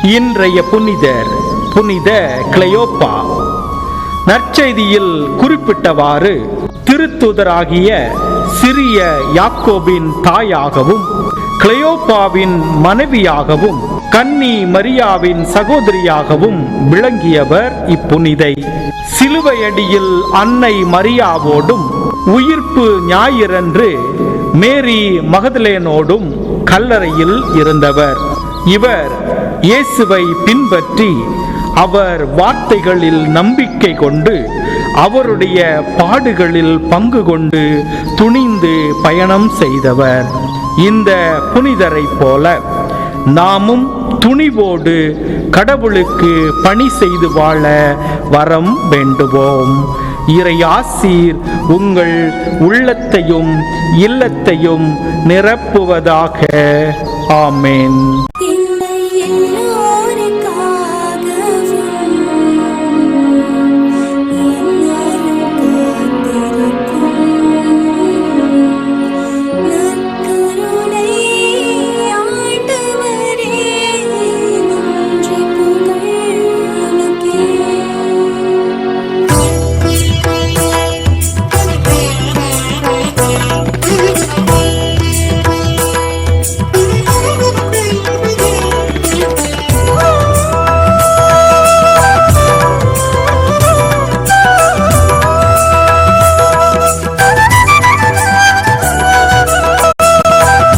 இன்றைய புனிதர் புனித கிளையோப்பா. நற்செய்தியில் குறிப்பிட்டவாறு திருத்தூதராகிய சிறிய யாக்கோபின் தாயாகவும் கிளையோப்பாவின் மனைவியாகவும் கன்னி மரியாவின் சகோதரியாகவும் விளங்கியவர் இப்புனிதை. சிலுவையடியில் அன்னை மரியாவோடும் உயிர்ப்பு ஞாயிறன்று மேரி மகதலேனோடும் கல்லறையில் இருந்தவர். இவர் இயேசுவை பின்பற்றி அவர் வார்த்தைகளில் நம்பிக்கை கொண்டு அவருடைய பாடுகளில் பங்கு கொண்டு துணிந்து பயணம் செய்தவர். இந்த புனிதரை போல நாமும் துணிவோடு கடவுளுக்கு பணி செய்து வாழ வரம் வேண்டுவோம். இறையாசீர் உங்கள் உள்ளத்தையும் இல்லத்தையும் நிரப்புவதாக. ஆமென்.